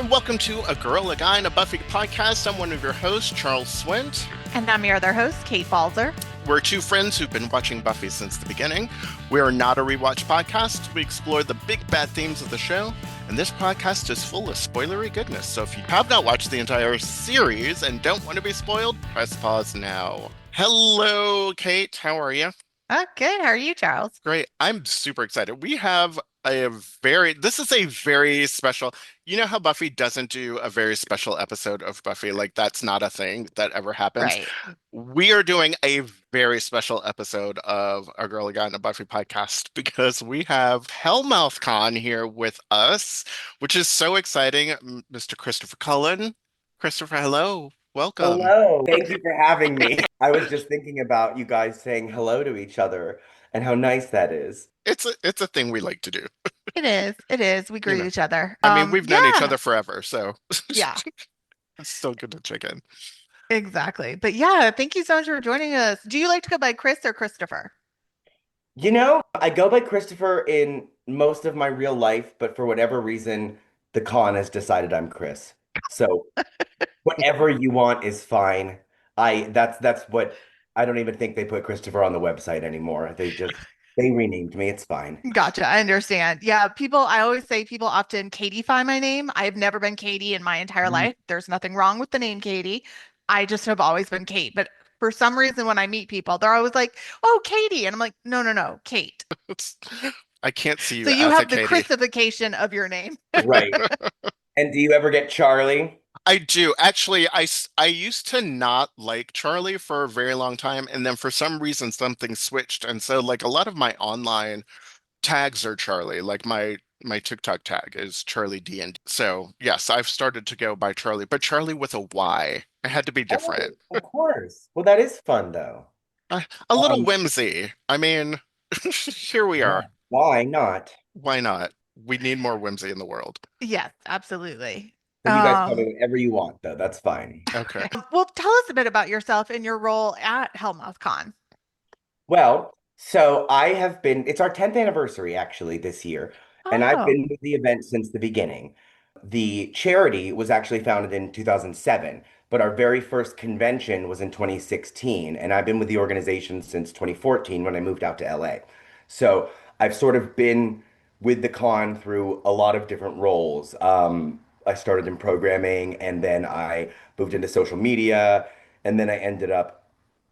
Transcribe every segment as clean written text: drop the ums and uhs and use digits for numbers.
and welcome to A Girl, a Guy, and a Buffy podcast. I'm one of your hosts, Charles Swint. And I'm your other host, Kate Balzer. We're two friends who've been watching Buffy since the beginning. We are not a rewatch podcast. We explore the big bad themes of the show, and this podcast is full of spoilery goodness. So if you have not watched the entire series and don't want to be spoiled, press pause now. Hello, Kate. How are you? Good. How are you, Charles? Great. I'm super excited. This is a very special, you know how Buffy doesn't do a very special episode of Buffy? Like, that's not a thing that ever happens. Right. We are doing a very special episode of Our Girl, a Guy, and a Buffy podcast because we have HellmouthCon here with us, which is so exciting. Mr. Christopher Cullen. Christopher, hello. Welcome. Hello. Thank you for having me. I was just thinking about you guys saying hello to each other and how nice that is. It's a thing we like to do. It is. It is. We You greet know, each other. I mean, we've known each Yeah. other forever, so Yeah, it's still good to check in. exactly. But yeah, thank you so much for joining us. Do you like to go by Chris or Christopher? I go by Christopher in most of my real life, but for whatever reason, the con has decided I'm Chris. So whatever you want is fine. That's what I don't even think they put Christopher on the website anymore. They renamed me. It's fine. Gotcha. I understand. Yeah, I always say people often Katieify my name. I've never been Katie in my entire Mm. life. There's nothing wrong with the name Katie. I just have always been Kate. But for some reason, when I meet people, they're always like, oh, Katie. And I'm like, no, no, no, Kate. It's, I can't see So you you as a have the Katie. Chrisification of your name. Right. And do you ever get Charlie? I do. Actually, I used to not like Charlie for a very long time, and then for some reason something switched. And so like a lot of my online tags are Charlie. Like my TikTok tag is Charlie D and D. So yes, I've started to go by Charlie, but Charlie with a Y. It had to be Oh, different. of course. Well, that is fun though. A little Um, whimsy. I mean, here we yeah. are. Why not? Why not? We need more whimsy in the world. Yes, absolutely. So you guys call me Um, whatever you want, though. That's fine. Okay. well, tell us a bit about yourself and your role at HellmouthCon. Well, so it's our 10th anniversary actually this year, and I've Oh, been with the event since the beginning. The charity was actually founded in 2007, but our very first convention was in 2016, and I've been with the organization since 2014 when I moved out to LA. So I've sort of been with the con through a lot of different roles. I started in programming, and then I moved into social media, and then I ended up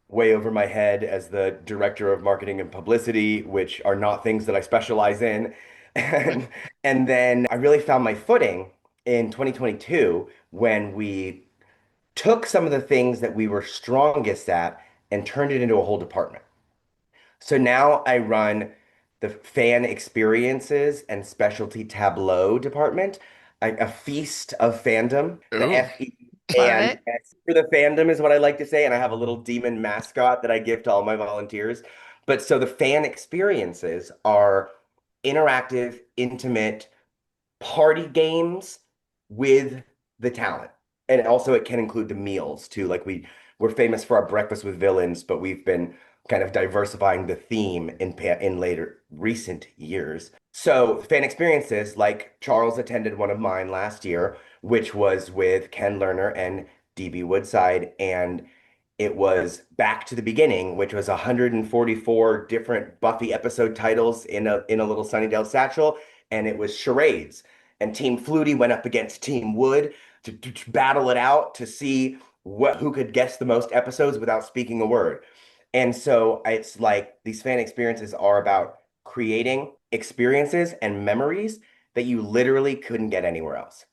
way over my head as the director of marketing and publicity, which are not things that I specialize in. And, and then I really found my footing in 2022 when we took some of the things that we were strongest at and turned it into a whole department. So now I run the fan experiences and specialty tableau department, a feast of fandom, the Ooh. FE love and it. S for the fandom is what I like to say. And I have a little demon mascot that I give to all my volunteers. But so the fan experiences are interactive, intimate party games with the talent. And also it can include the meals too. We're famous for our breakfast with villains, but we've been kind of diversifying the theme in later recent years. So fan experiences, like Charles attended one of mine last year, which was with Ken Lerner and DB Woodside, and it was Back to the Beginning, which was 144 different Buffy episode titles in a little Sunnydale satchel, and it was charades. And Team Flutie went up against Team Wood to battle it out to see who could guess the most episodes without speaking a word. And so it's like these fan experiences are about creating experiences and memories that you literally couldn't get anywhere else.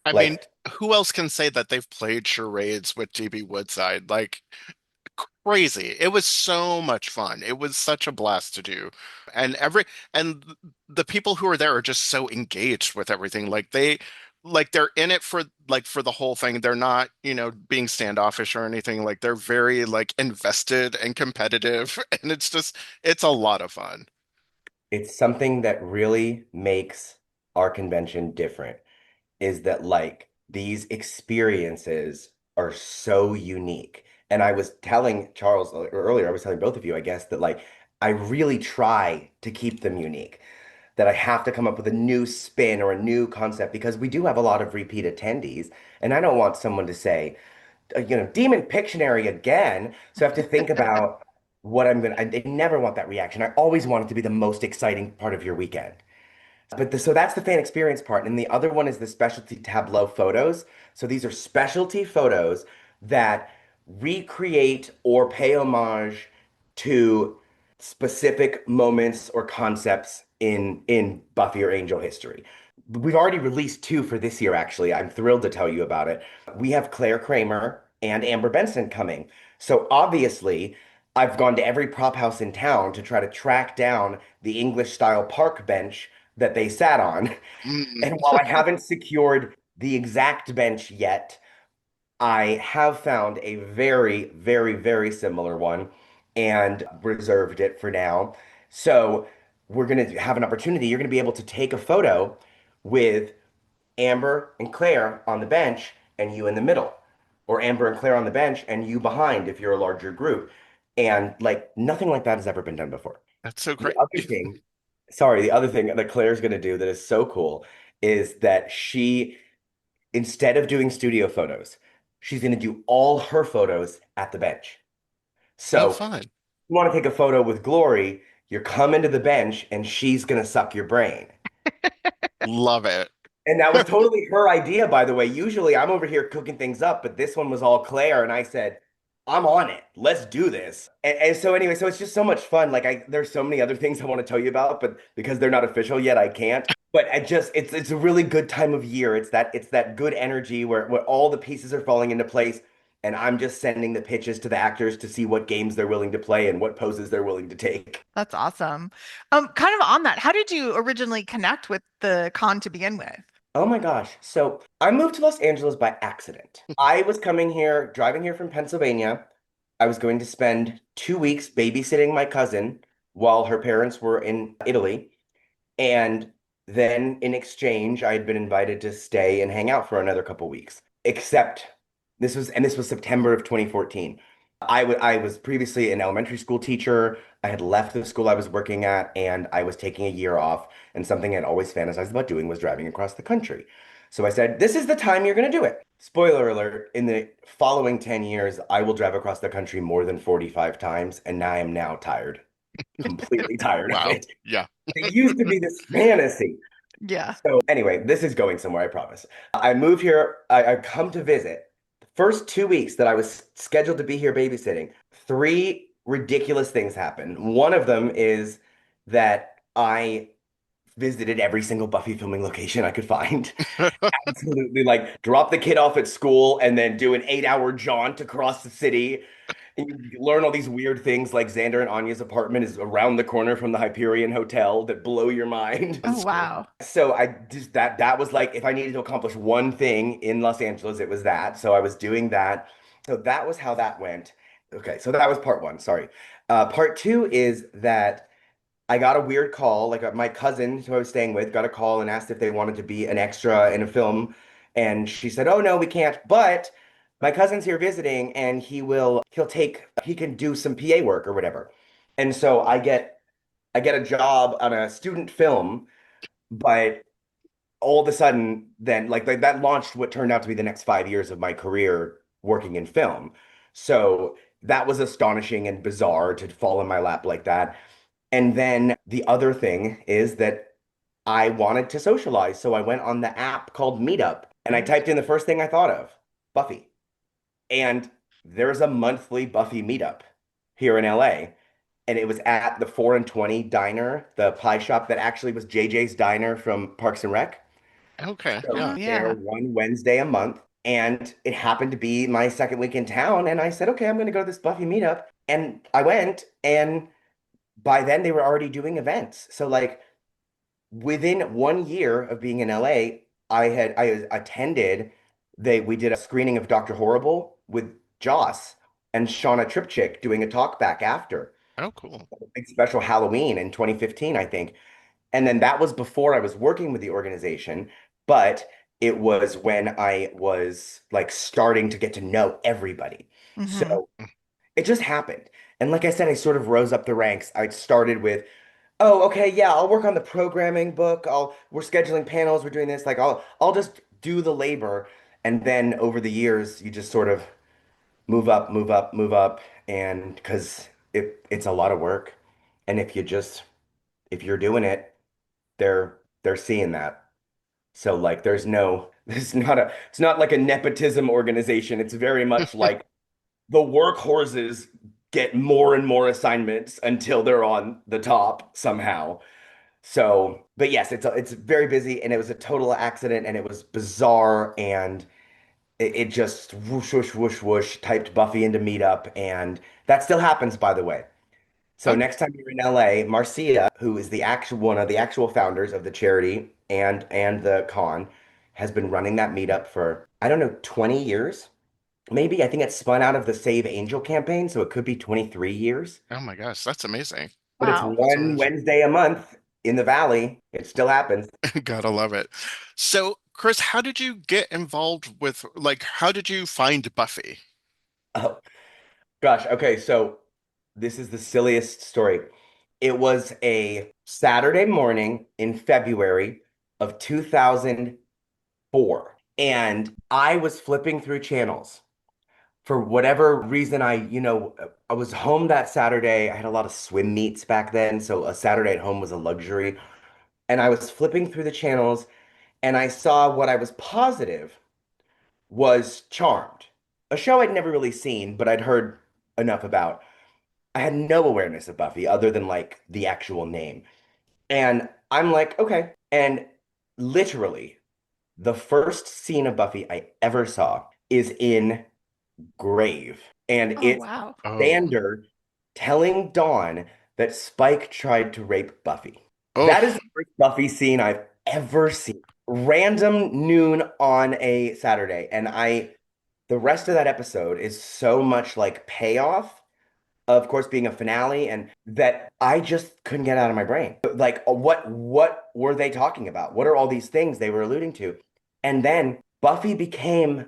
I mean, Like who else can say that they've played charades with GB Woodside? Like crazy. It was so much fun. It was such a blast to do. And the people who are there are just so engaged with everything. They're in it for the whole thing. They're not, being standoffish or anything. Like they're very like invested and competitive and it's a lot of fun. it's something that really makes our convention different is that like these experiences are so unique. And I was telling Charles earlier, I was telling both of you, I guess, that like I really try to keep them unique. that I have to come up with a new spin or a new concept because we do have a lot of repeat attendees. And I don't want someone to say, Demon Pictionary again. So I have to think about what I never want that reaction. I always want it to be the most exciting part of your weekend. So that's the fan experience part. And the other one is the specialty tableau photos. So these are specialty photos that recreate or pay homage to specific moments or concepts in Buffy or Angel history. We've already released two for this year, actually. I'm thrilled to tell you about it. We have Claire Kramer and Amber Benson coming. So obviously, I've gone to every prop house in town to try to track down the English style park bench that they sat on. Mm, And while I haven't secured the exact bench yet, I have found a very, very, very similar one and reserved it for now. So we're going to have an opportunity. You're going to be able to take a photo with Amber and Claire on the bench and you in the middle, or Amber and Claire on the bench and you behind if you're a larger group. And like nothing like that has ever been done before. that's so The great. other thing, sorry, the other thing that Claire's going to do that is so cool is that instead of doing studio photos, she's going to do all her photos at the bench. Oh, So fun. you want to take a photo with Glory, you're coming to the bench and she's going to suck your brain. Love it. And that was totally her idea, by the way. Usually I'm over here cooking things up, but this one was all Claire. And I said, I'm on it. Let's do this. And so anyway, so it's just so much fun. There's so many other things I want to tell you about, but because they're not official yet, I can't. But it's a really good time of year. It's that good energy where all the pieces are falling into place. And I'm just sending the pitches to the actors to see what games they're willing to play and what poses they're willing to take. That's awesome. Kind of on that, how did you originally connect with the con to begin with? Oh my gosh. So I moved to Los Angeles by accident. I was coming here, driving here from Pennsylvania. I was going to spend 2 weeks babysitting my cousin while her parents were in Italy. And then in exchange, I had been invited to stay and hang out for another couple weeks. Except this was September of 2014. I was previously an elementary school teacher. I had left the school I was working at and I was taking a year off. And something I'd always fantasized about doing was driving across the country. So I said, this is the time you're going to do it. Spoiler alert, in the following 10 years, I will drive across the country more than 45 times. And I am now tired, completely tired of Wow. it. Yeah. It used to be this fantasy. Yeah. So anyway, this is going somewhere, I promise. I move here, I come to visit. The first 2 weeks that I was scheduled to be here babysitting, three ridiculous things happened. One of them is that I visited every single Buffy filming location I could find. Absolutely, like drop the kid off at school and then do an 8-hour jaunt across the city. And you learn all these weird things like Xander and Anya's apartment is around the corner from the Hyperion Hotel that blow your mind. Oh, That's cool. wow. So I just that was like if I needed to accomplish one thing in Los Angeles, it was that. So I was doing that. So that was how that went. Okay, so that was part one. Sorry. Part two is that I got a weird call. My cousin who I was staying with got a call and asked if they wanted to be an extra in a film, and she said, "Oh no, we can't." But my cousin's here visiting, and he can do some PA work or whatever. And so I get a job on a student film, but all of a sudden then like that launched what turned out to be the next 5 years of my career working in film. So that was astonishing and bizarre to fall in my lap like that. And then the other thing is that I wanted to socialize. So I went on the app called Meetup and I typed in the first thing I thought of, Buffy. And there's a monthly Buffy meetup here in LA. And it was at the 4 and 20 diner, the pie shop that actually was JJ's diner from Parks and Rec. Okay. So Oh, Yeah. there yeah. one Wednesday a month. And it happened to be my second week in town. And I said, okay, I'm going to go to this Buffy meetup. And I went. And by then they were already doing events. So like within 1 year of being in LA, I attended we did a screening of Dr. Horrible with Joss and Shauna Tripchick doing a talk back after Oh, cool. a big special Halloween in 2015, I think. And then that was before I was working with the organization, but it was when I was like starting to get to know everybody. Hmm. So it just happened. And like I said, I sort of rose up the ranks. I started with oh, okay, yeah, I'll work on the programming book. We're scheduling panels, we're doing this. Like I'll just do the labor. And then over the years, you just sort of move up, move up, move up. And because it's a lot of work. And if you're doing it, they're seeing that. So like there's no it's not like a nepotism organization. It's very much like the workhorses get more and more assignments until they're on the top somehow. So, but yes, it's very busy and it was a total accident and it was bizarre and it just whoosh whoosh whoosh whoosh typed Buffy into Meetup and that still happens by the way. So Oh, next time you're in LA, Marcia, who is the actual one of the actual founders of the charity and the con, has been running that meetup for I don't know 20 years. Maybe I think it spun out of the Save Angel campaign, so it could be 23 years. oh my gosh, that's amazing. But it's Wow. That's one amazing. Wednesday a month in the Valley. It still happens. Gotta love it. So, Chris, how did you get involved with, like, how did you find Buffy? Oh gosh. Okay, so this is the silliest story. It was a Saturday morning in February of 2004, and I was flipping through channels. For whatever reason, I was home that Saturday. I had a lot of swim meets back then, so a Saturday at home was a luxury. And I was flipping through the channels and I saw what I was positive was Charmed, a show I'd never really seen, but I'd heard enough about. I had no awareness of Buffy other than like the actual name. And I'm like, okay. And literally, the first scene of Buffy I ever saw is in Grave. And Oh, it's wow. Oh, Xander telling Dawn that Spike tried to rape Buffy. oh, That is the first Buffy scene I've ever seen. Random noon on a Saturday. The rest of that episode is so much like payoff, of course, being a finale, and that I just couldn't get out of my brain. Like, what were they talking about? What are all these things they were alluding to? And then Buffy became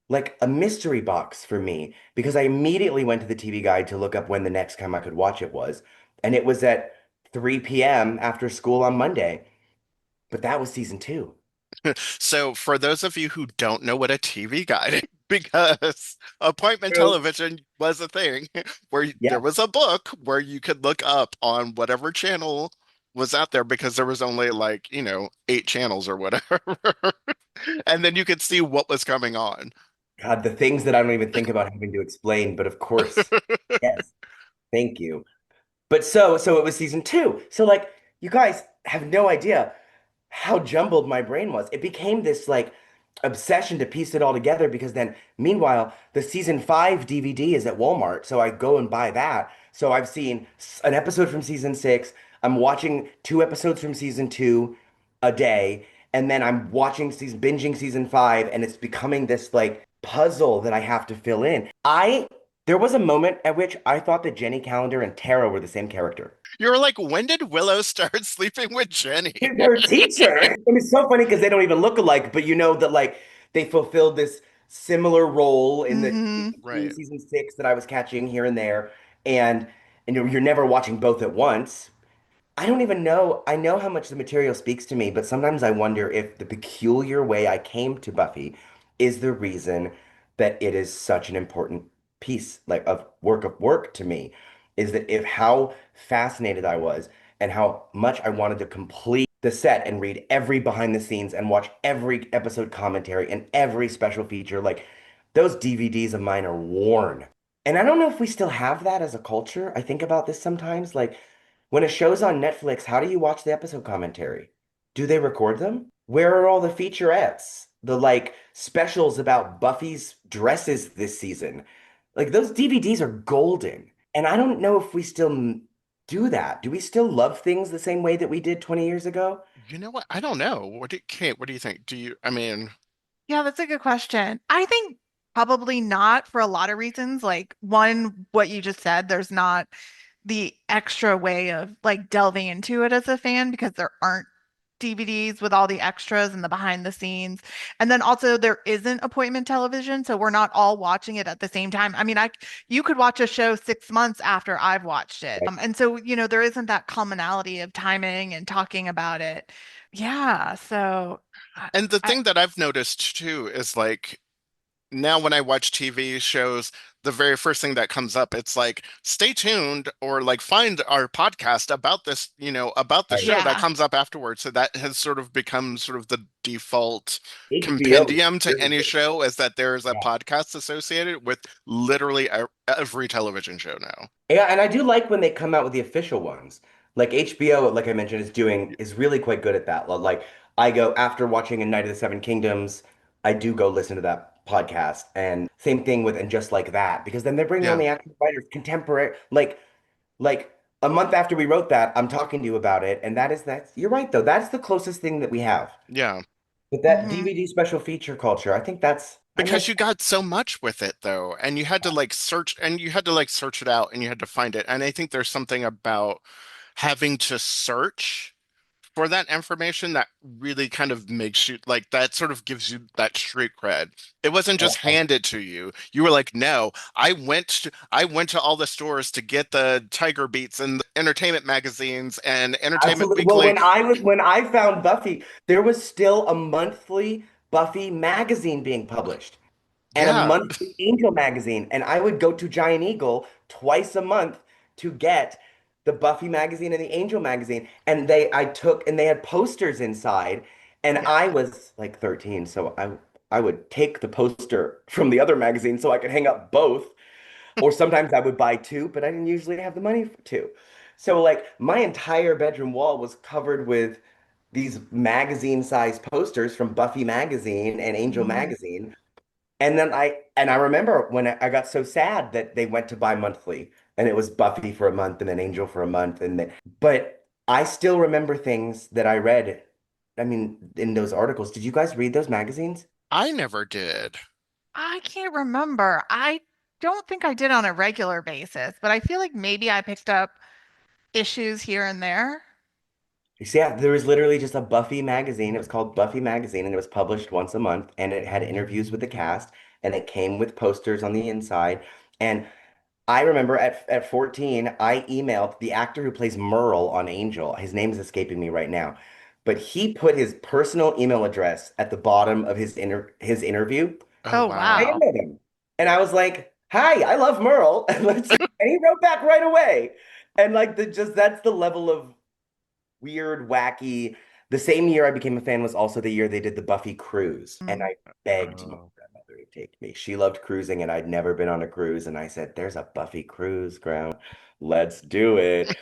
like a mystery box for me because I immediately went to the TV guide to look up when the next time I could watch it was. And it was at 3 p.m. after school on Monday. But that was season two. so for those of you who don't know what a TV guide is, because appointment True. television was a thing where there Yeah. was a book where you could look up on whatever channel was out there because there was only like, 8 channels or whatever. And then you could see what was coming on. God, the things that I don't even think about having to explain, but of course, yes, thank you. But so it was season two. So like you guys have no idea how jumbled my brain was. It became this like obsession to piece it all together because then meanwhile the season 5 DVD is at Walmart, so I go and buy that. So I've seen an episode from season 6. I'm watching 2 episodes from season 2 a day, and then I'm watching season binging season 5, and it's becoming this like puzzle that I have to fill in. I There was a moment at which I thought that Jenny Calendar and Tara were the same character. You were like, when did Willow start sleeping with Jenny? Her teacher. And it's so funny because they don't even look alike, but you know that like they fulfilled this similar role in the Hmm. season two, Right. season 6 that I was catching here and there. And you're never watching both at once. I don't even know. I know how much the material speaks to me, but sometimes I wonder if the peculiar way I came to Buffy is the reason that it is such an important piece, like of work to me, is that if how fascinated I was and how much I wanted to complete the set and read every behind the scenes and watch every episode commentary and every special feature, like those DVDs of mine are worn. And I don't know if we still have that as a culture. I think about this sometimes, like when a show's on Netflix, how do you watch the episode commentary? Do they record them? Where are all the featurettes? The like specials about Buffy's dresses this season? Like those DVDs are golden. And I don't know if we still do that. Do we still love things the same way that we did 20 years ago? You know what? I don't know. Kate, what do you think? I mean, Yeah, that's a good question. I think probably not for a lot of reasons. Like, one, what you just said, there's not the extra way of like delving into it as a fan because there aren't DVDs with all the extras and the behind the scenes. And then also there isn't appointment television, so we're not all watching it at the same time. I mean, you could watch a show 6 months after I've watched it. And so, there isn't that commonality of timing and talking about it. Yeah, so And the I thing that I've noticed too is like now when I watch TV shows, the very first thing that comes up, it's like, stay tuned or like find our podcast about this, about the Right. show that yeah. comes up afterwards. So that has sort of become sort of the default HBO is compendium to really any good. show is that there is a Yeah. podcast associated with literally every television show now. Yeah, and I do like when they come out with the official ones. Like HBO, like I mentioned, is really quite good at that. Like I go after watching A Night of the Seven Kingdoms, I do go listen to that podcast. And same thing with And Just Like That, because then they're bringing on Yeah. the actual writers, contemporary, like a month after we wrote that, I'm talking to you about it, and that's you're right though. That's the closest thing that we have. Yeah. But that Hmm. DVD special feature culture, I think I Because miss you got so much with it though, and you had to like search and you had to like search it out and you had to find it. And I think there's something about having to search for that information that really kind of makes you like that sort of gives you that street cred. It wasn't just that. handed to you. You were like, no, I went to all the stores to get the Tiger Beats and the entertainment magazines and Entertainment Absolutely. Well, Weekly. when I found Buffy, there was still a monthly Buffy magazine being published and a Yeah, monthly Angel magazine, and I would go to Giant Eagle twice a month to get the Buffy magazine and the Angel magazine. And they had posters inside, and Yeah. I was like 13, so I would take the poster from the other magazine so I could hang up both. Or sometimes I would buy two, but I didn't usually have the money for two. So like my entire bedroom wall was covered with these magazine-sized posters from Buffy magazine and Angel Mhm. magazine. And I remember when I got so sad that they went to buy monthly and it was Buffy for a month and then Angel for a month but I still remember things that I read. I mean, in those articles. Did you guys read those magazines? I never did. I can't remember. I don't think I did on a regular basis, but I feel like maybe I picked up issues here and there. Yeah, there was literally just a Buffy magazine. It was called Buffy Magazine, and it was published once a month, and it had interviews with the cast, and it came with posters on the inside. And I remember at 14, I emailed the actor who plays Merle on Angel. His name is escaping me right now, but he put his personal email address at the bottom of his interview. Oh, Oh, I wow. wow. emailed him, and I was like, "Hi, I love Merle." And he wrote back right away. And like that's the level of weird, wacky. The same year I became a fan was also the year they did the Buffy cruise. And Mm. I begged my Oh. grandmother to take me. She loved cruising and I'd never been on a cruise. And I said, there's a Buffy cruise, ground. Let's do it.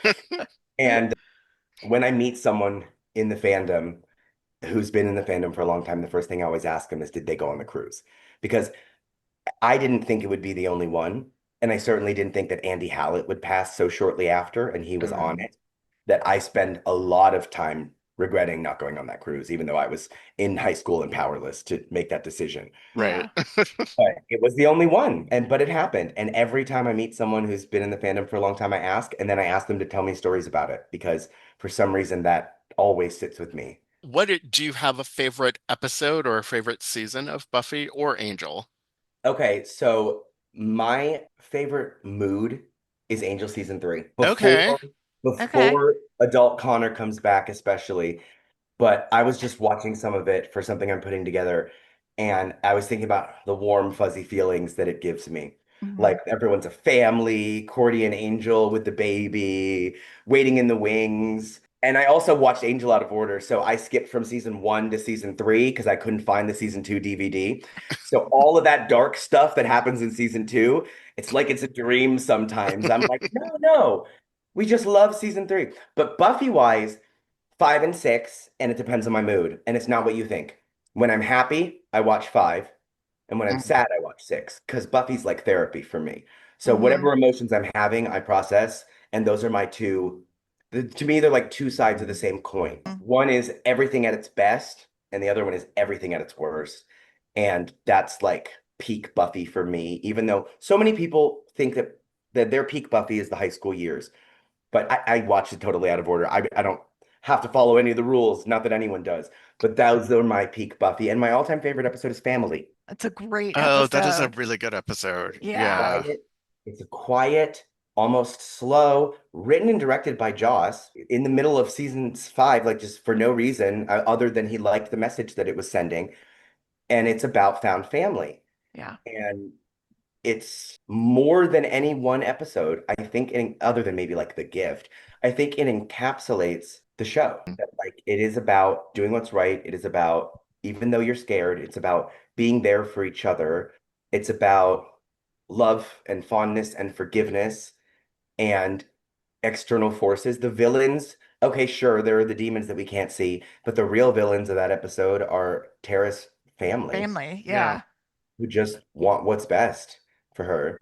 And when I meet someone in the fandom who's been in the fandom for a long time, the first thing I always ask them is, did they go on the cruise? Because I didn't think it would be the only one. And I certainly didn't think that Andy Hallett would pass so shortly after, and he was on Mm. it, that I spend a lot of time regretting not going on that cruise, even though I was in high school and powerless to make that decision. Right. Yeah. But it was the only one, but it happened. And every time I meet someone who's been in the fandom for a long time, I ask, and then I ask them to tell me stories about it because for some reason that always sits with me. Do you have a favorite episode or a favorite season of Buffy or Angel? Okay, so my favorite mood is Angel season 3. Okay. Okay. Before adult Connor comes back, especially, but I was just watching some of it for something I'm putting together, and I was thinking about the warm, fuzzy feelings that it gives me. Hmm. Like everyone's a family, Cordy and Angel with the baby, waiting in the wings. And I also watched Angel out of order, so I skipped from season 1 to season 3 because I couldn't find the season 2 DVD. So all of that dark stuff that happens in season 2, it's like it's a dream sometimes. I'm like, no, no, we just love season 3. But Buffy wise, 5 and 6, and it depends on my mood. And it's not what you think. When I'm happy, I watch 5. And when I'm Mhm. sad, I watch 6. Because Buffy's like therapy for me. So Hmm. whatever emotions I'm having, I process. And those are my two. To me, they're like two sides of the same coin. One is everything at its best, and the other one is everything at its worst. And that's like peak Buffy for me, even though so many people think that their peak Buffy is the high school years. But I watched it totally out of order. I don't have to follow any of the rules. Not that anyone does, but those are my peak Buffy. And my all-time favorite episode is Family. It's a great Oh, that is a episode. really good episode. Yeah. Yeah. Quiet. It's a quiet, almost slow, written and directed by Joss in the middle of season 5, like just for no reason other than he liked the message that it was sending. And it's about found family. Yeah. And it's more than any one episode. I think other than maybe like The Gift, I think it encapsulates the show. That like it is about doing what's right. It is about, even though you're scared, it's about being there for each other. It's about love and fondness and forgiveness and external forces. The villains, okay, sure, there are the demons that we can't see, but the real villains of that episode are Tara's family Family. Yeah. Yeah. who just want what's best for her.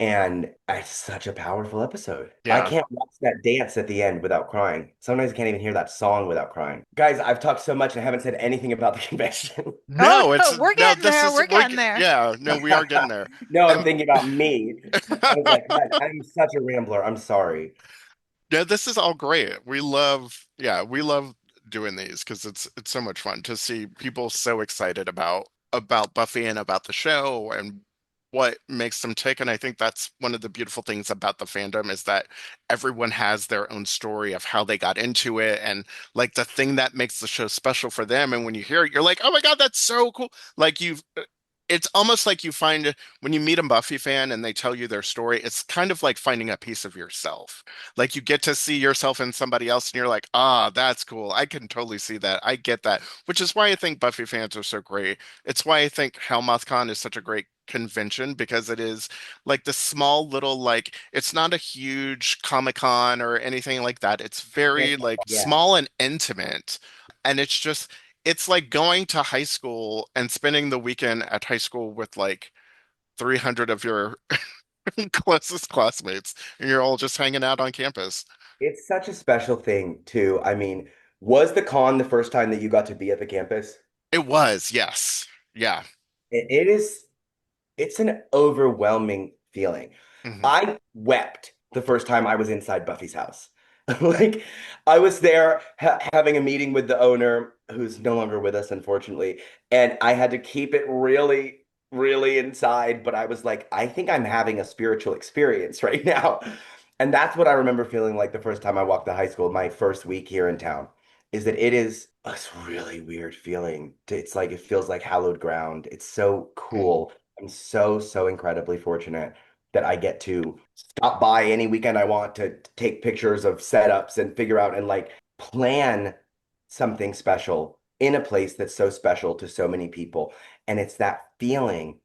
And it's such a powerful episode. I Yeah. can't watch that dance at the end without crying. Sometimes I can't even hear that song without crying. Guys, I've talked so much and I haven't said anything about the convention. Oh No, no, it's we're no, getting this there. is We're getting there. yeah, no, we are getting there. No, I'm And thinking about me. I was like, God, I'm such a rambler. I'm sorry. yeah, this is all great. We love doing these because it's so much fun to see people so excited about Buffy and about the show and what makes them tick. And I think that's one of the beautiful things about the fandom is that everyone has their own story of how they got into it and like the thing that makes the show special for them. And when you hear it, you're like, oh my God, that's so cool. Like it's almost like you find when you meet a Buffy fan and they tell you their story, it's kind of like finding a piece of yourself. Like you get to see yourself in somebody else and you're like, ah, that's cool. I can totally see that. I get that. Which is why I think Buffy fans are so great. It's why I think HellmouthCon is such a great convention because it is like the small little like it's not a huge Comic-Con or anything like that. It's very like Yeah. small and intimate. And it's like going to high school and spending the weekend at high school with like 300 of your closest classmates, and you're all just hanging out on campus. It's such a special thing too. I mean, was the con the first time that you got to be at the campus? It was, yes. Yeah. It is, it's an overwhelming feeling. Hmm. I wept the first time I was inside Buffy's house. Like, I was there having a meeting with the owner, who's no longer with us, unfortunately, and I had to keep it really, really inside. But I was like, I think I'm having a spiritual experience right now. And that's what I remember feeling like the first time I walked to high school, my first week here in town, is that it is a really weird feeling. It's like it feels like hallowed ground. It's so cool. I'm so, so incredibly fortunate that I get to stop by any weekend I want to take pictures of setups and figure out and like plan something special in a place that's so special to so many people. And it's that feeling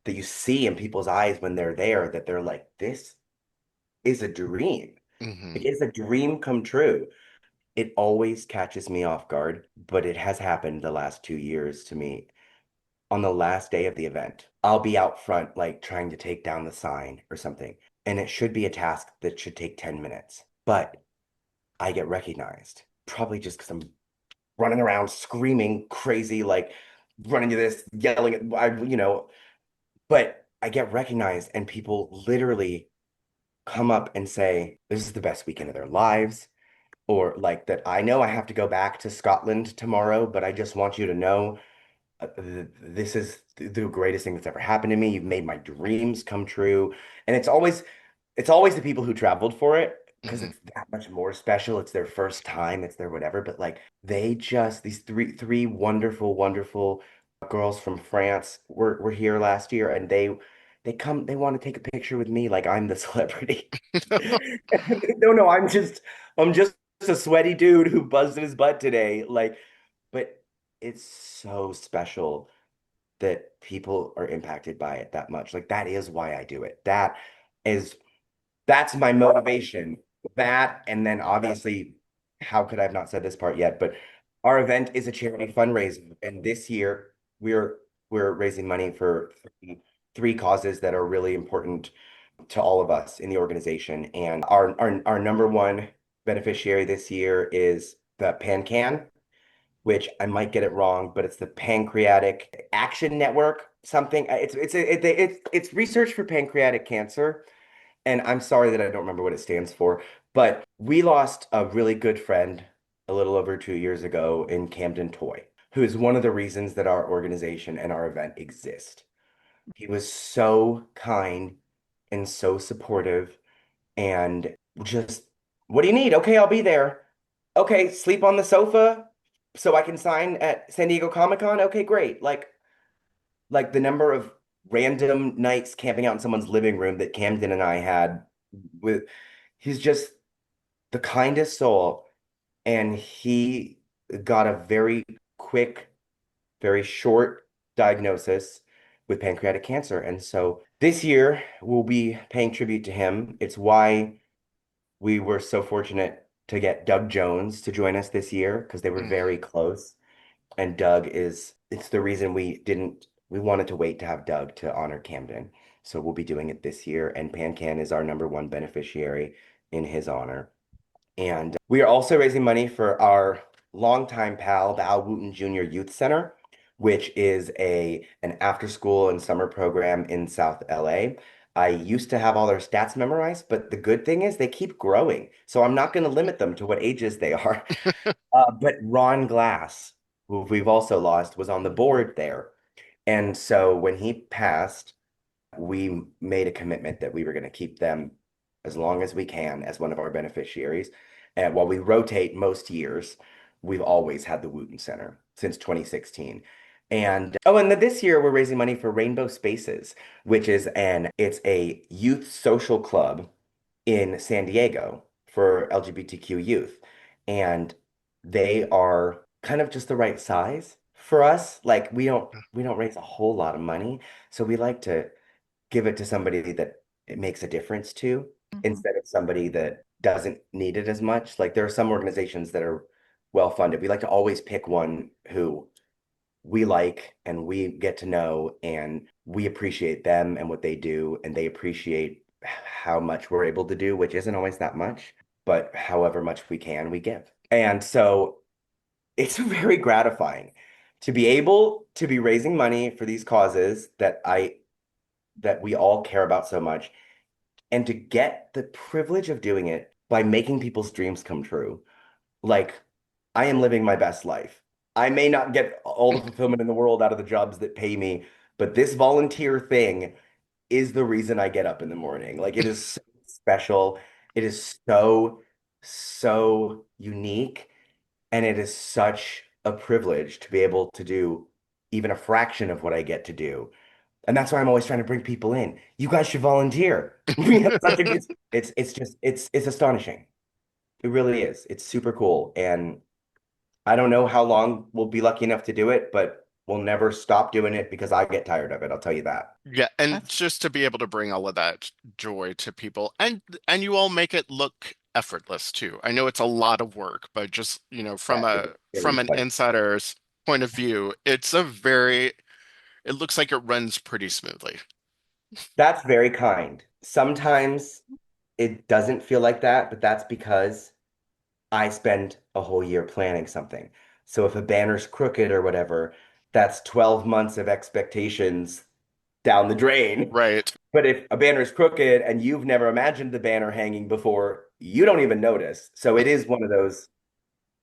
that you see in people's eyes when they're there that they're like, this is a dream. Hmm. It is a dream come true. It always catches me off guard, but it has happened the last 2 years to me. On the last day of the event, I'll be out front, like trying to take down the sign or something. And it should be a task that should take 10 minutes. But I get recognized, probably just because I'm running around screaming crazy, like running to this, yelling at, but I get recognized and people literally come up and say, this is the best weekend of their lives. Or like that, I know I have to go back to Scotland tomorrow, but I just want you to know this is the greatest thing that's ever happened to me. You've made my dreams come true. And it's always the people who traveled for it because Hmm. it's that much more special. It's their first time, it's their whatever. But like they just these three wonderful, wonderful girls from France were here last year and they want to take a picture with me like I'm the celebrity. No, no, I'm just a sweaty dude who buzzed his butt today. Like, but it's so special that people are impacted by it that much. Like that is why I do it. Is that's my motivation. That and then obviously, how could I have not said this part yet? But our event is a charity fundraiser, and this year we're we're raising money for three causes that are really important to all of us in the organization. And our number one beneficiary this year is the PanCan, which I might get it wrong, but it's the Pancreatic Action Network, something. It's research for pancreatic cancer, and I'm sorry that I don't remember what it stands for, but we lost a really good friend a little over 2 years ago in Camden Toy, who is one of the reasons that our organization and our event exist. He was so kind and so supportive and just, what do you need? Okay, I'll be there. Okay, sleep on the sofa so I can sign at San Diego Comic-Con. Okay, great. Like the number of random nights camping out in someone's living room that Camden and I had with, he's just the kindest soul, and he got a very quick, very short diagnosis with pancreatic cancer. And so this year we'll be paying tribute to him. It's why we were so fortunate to get Doug Jones to join us this year because they were Mm. very close. And Doug is, it's the reason we wanted to wait to have Doug to honor Camden. So we'll be doing it this year. And PanCan is our #1 beneficiary in his honor. And we are also raising money for our longtime pal, the Al Wooten Jr. Youth Center, which is an after school and summer program in South LA. I used to have all their stats memorized, but the good thing is they keep growing. So I'm not going to limit them to what ages they are. But Ron Glass, who we've also lost, was on the board there. And so when he passed, we made a commitment that we were going to keep them as long as we can as one of our beneficiaries. And while we rotate most years, we've always had the Wooten Center since 2016. And oh, and this year we're raising money for Rainbow Spaces, which is it's a youth social club in San Diego for LGBTQ youth. And they are kind of just the right size for us. Like we don't raise a whole lot of money, so we like to give it to somebody that it makes a difference to Mhm. instead of somebody that doesn't need it as much. Like there are some organizations that are well funded. We like to always pick one who we like and we get to know, and we appreciate them and what they do, and they appreciate how much we're able to do, which isn't always that much, but however much we can, we give. And so it's very gratifying to be able to be raising money for these causes that we all care about so much, and to get the privilege of doing it by making people's dreams come true. Like, I am living my best life. I may not get all the fulfillment in the world out of the jobs that pay me, but this volunteer thing is the reason I get up in the morning. Like, it is so special. It is so, so unique. And it is such a privilege to be able to do even a fraction of what I get to do. And that's why I'm always trying to bring people in. You guys should volunteer. We have such a good, it's just it's astonishing. It really is. It's super cool. And I don't know how long we'll be lucky enough to do it, but we'll never stop doing it because I get tired of it. I'll tell you that. Yeah, and That's just to be able to bring all of that joy to people, and you all make it look effortless too. I know it's a lot of work, but just, Yeah, from it's a very from an funny. insider's point of view, it looks like it runs pretty smoothly. That's very kind. Sometimes it doesn't feel like that, but that's because I spend a whole year planning something. So if a banner's crooked or whatever, that's 12 months of expectations down the drain. Right. But if a banner's crooked and you've never imagined the banner hanging before, you don't even notice. So it is one of those,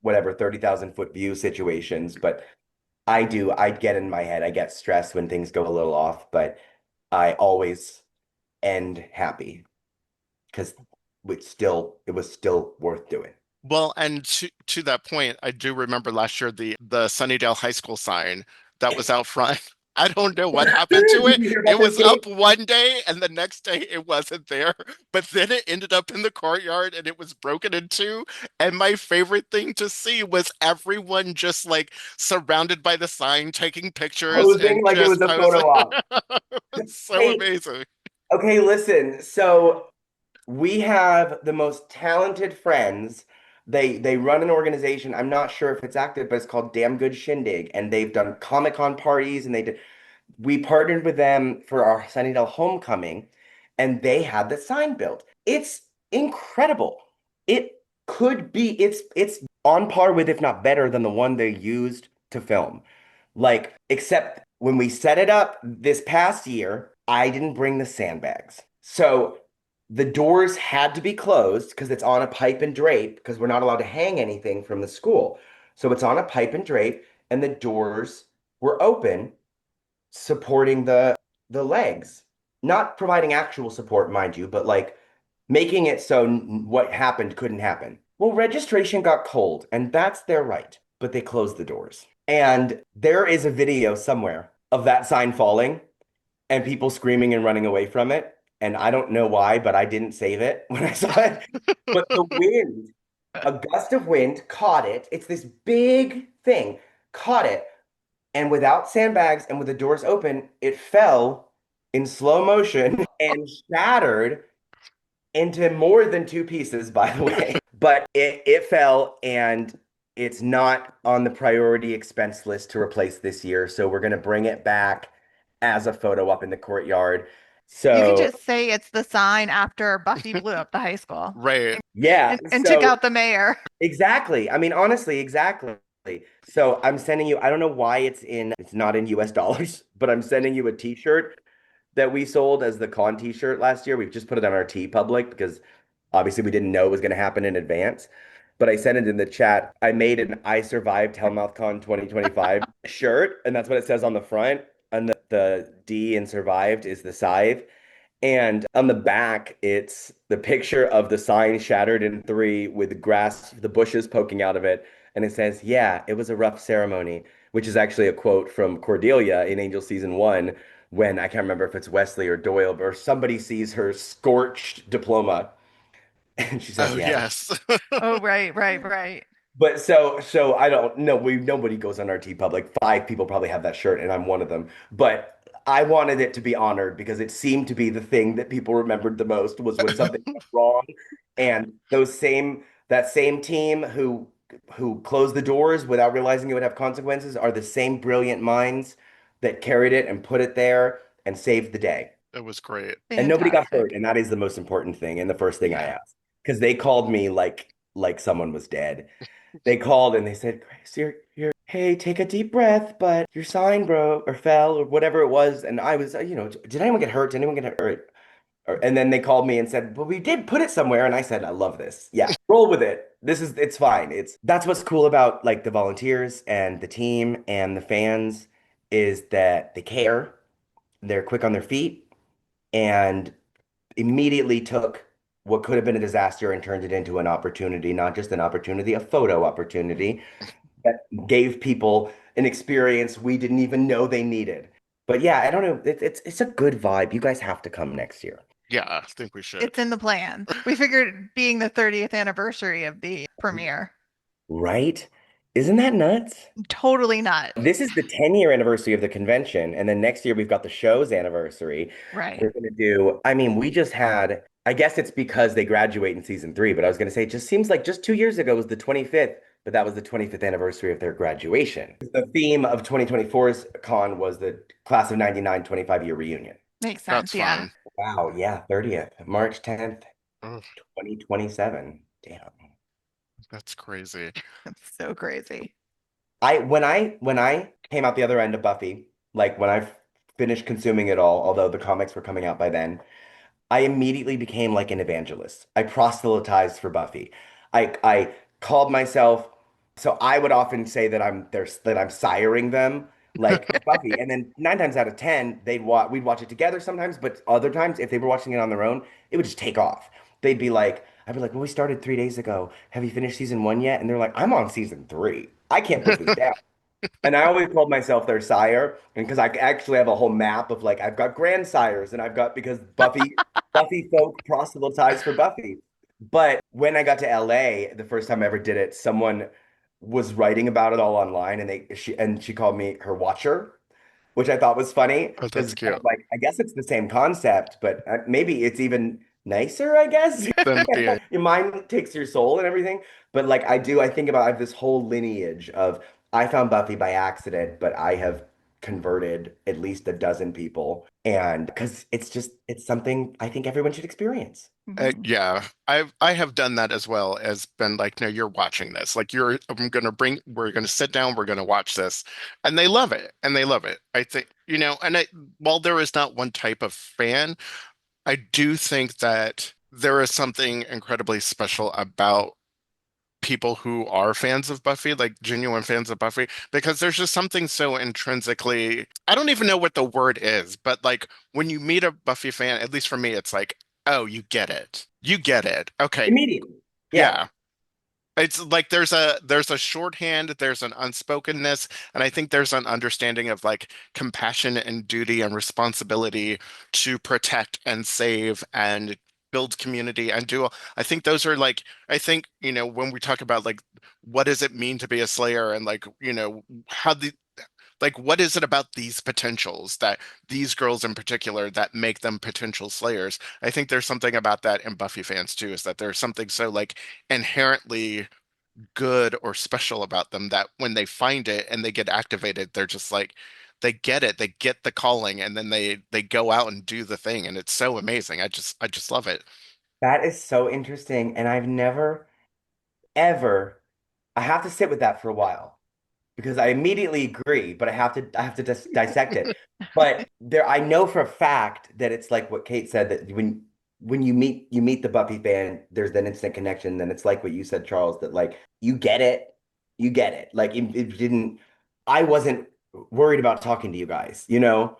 whatever, 30,000 foot view situations. But I get in my head, I get stressed when things go a little off, but I always end happy because it was still worth doing. Well, and to that point, I do remember last year the Sunnydale High School sign that was out front. I don't know what happened to Did it. you hear It about those was games? up one day and the next day it wasn't there. But then it ended up in the courtyard and it was broken in two. And my favorite thing to see was everyone just like surrounded by the sign, taking pictures Posing and like it was just a posing. photo op. It's so Hey, amazing. okay, listen. So we have the most talented friends. They run an organization. I'm not sure if it's active, but it's called Damn Good Shindig, and they've done Comic-Con parties, and we partnered with them for our Sunnydale homecoming, and they had the sign built. It's incredible. It could be it's on par with, if not better than the one they used to film. Like, except when we set it up this past year, I didn't bring the sandbags. So The doors had to be closed because it's on a pipe and drape because we're not allowed to hang anything from the school. So it's on a pipe and drape, and the doors were open, supporting the legs. Not providing actual support, mind you, but like making it so what happened couldn't happen. Well, registration got cold, and that's their right, but they closed the doors. And there is a video somewhere of that sign falling and people screaming and running away from it. And I don't know why, but I didn't save it when I saw it. But the wind, a gust of wind caught it. It's this big thing, caught it. And without sandbags and with the doors open, it fell in slow motion and shattered into more than two pieces, by the way. But it fell and it's not on the priority expense list to replace this year. So we're going to bring it back as a photo up in the courtyard. You can So just say it's the sign after Buffy blew up the high school Right. yeah, and took so out the mayor. exactly. I mean, honestly, exactly. So I'm sending you, I don't know why it's not in US dollars, but I'm sending you a t-shirt that we sold as the con t-shirt last year. We've just put it on our T Public because obviously we didn't know it was going to happen in advance. But I sent it in the chat. I made an I survived HellmouthCon 2025 shirt, and that's what it says on the front. And the D in survived is the scythe. And on the back, it's the picture of the sign shattered in three with the grass, the bushes poking out of it. And it says, yeah, it was a rough ceremony, which is actually a quote from Cordelia in Angel season one, when I can't remember if it's Wesley or Doyle, or somebody sees her scorched diploma. And she says, Oh, yeah. yes. Oh, right, right, right. But so I don't know. Nobody goes on our T Public. Five people probably have that shirt, and I'm one of them. But I wanted it to be honored because it seemed to be the thing that people remembered the most was when something went wrong. And that same team who closed the doors without realizing it would have consequences are the same brilliant minds that carried it and put it there and saved the day. It was great. And nobody got hurt, Fantastic. and that is the most important thing and the first thing I Yeah. asked because they called me like someone was dead. They called and they said, Grace, hey, take a deep breath, but your sign broke or fell or whatever it was. And I was, did anyone get hurt? Did anyone get hurt? And then they called me and said, well, we did put it somewhere. And I said, I love this. Yeah, roll with it. It's fine. That's what's cool about like the volunteers and the team and the fans is that they care. They're quick on their feet and immediately took what could have been a disaster and turned it into an opportunity, not just an opportunity, a photo opportunity that gave people an experience we didn't even know they needed. But yeah, I don't know. It's a good vibe. You guys have to come next year. Yeah, I think we It's should. in the plans. We figured being the 30th anniversary of the premiere. Right? Isn't that nuts? Totally nuts. This is the 10-year anniversary of the convention, and then next year we've got the show's anniversary. Right. We're gonna do, I mean, we just had, I guess it's because they graduate in season three, but I was gonna say it just seems like just 2 years ago was the 25th, but that was the 25th anniversary of their graduation. The theme of 2024's con was the class of 99 25-year reunion. Makes That's sense. Yeah. fine. Wow, yeah, 30th, March 10th, Oh, 2027. Damn. that's crazy. It's so crazy. When I came out the other end of Buffy, like when I finished consuming it all, although the comics were coming out by then, I immediately became like an evangelist. I proselytized for Buffy. I called myself, so I would often say that I'm siring them like Buffy, and then 9 times out of 10 we'd watch it together sometimes, but other times if they were watching it on their own, it would just take off. I'd be like, well, we started 3 days ago. Have you finished season one yet? And they're like, I'm on season three. I can't put this down. And I always called myself their sire, and because I actually have a whole map of like I've got grandsires, and I've got because Buffy folk proselytize for Buffy. But when I got to LA, the first time I ever did it, someone was writing about it all online, and she called me her watcher, which I thought was funny Oh, because that's cute. like I guess it's the same concept, but maybe it's even nicer, I guess. Then being, Your mind takes your soul and everything. But like I think about I have this whole lineage of I found Buffy by accident, but I have converted at least a dozen people. And because it's something I think everyone should experience. Mhm. yeah, I have done that as well as been like, no, you're watching this. Like we're gonna sit down, we're gonna watch this. And they love it. And they love it. I think, while there is not one type of fan, I do think that there is something incredibly special about people who are fans of Buffy, like genuine fans of Buffy, because there's just something so intrinsically, I don't even know what the word is, but like when you meet a Buffy fan, at least for me, it's like, oh, you get it. You get it. Okay, Immediately. Yeah. yeah. It's like there's a shorthand, there's an unspokenness, and I think there's an understanding of like compassion and duty and responsibility to protect and save and build community and do. I think those are like I think, when we talk about like what does it mean to be a Slayer and like, how the like what is it about these potentials that these girls in particular that make them potential Slayers? I think there's something about that in Buffy fans too, is that there's something so like inherently good or special about them that when they find it and they get activated, they're just like they get it, they get the calling, and then they go out and do the thing, and it's so amazing. I just love it. That is so interesting. And I've never, ever, I have to sit with that for a while because I immediately agree, but I have to dissect it. But there, I know for a fact that it's like what Kate said that when you meet the Buffy fan, there's that instant connection. Then it's like what you said, Charles, that like you get it. Like it didn't. I wasn't worried about talking to you guys, you know?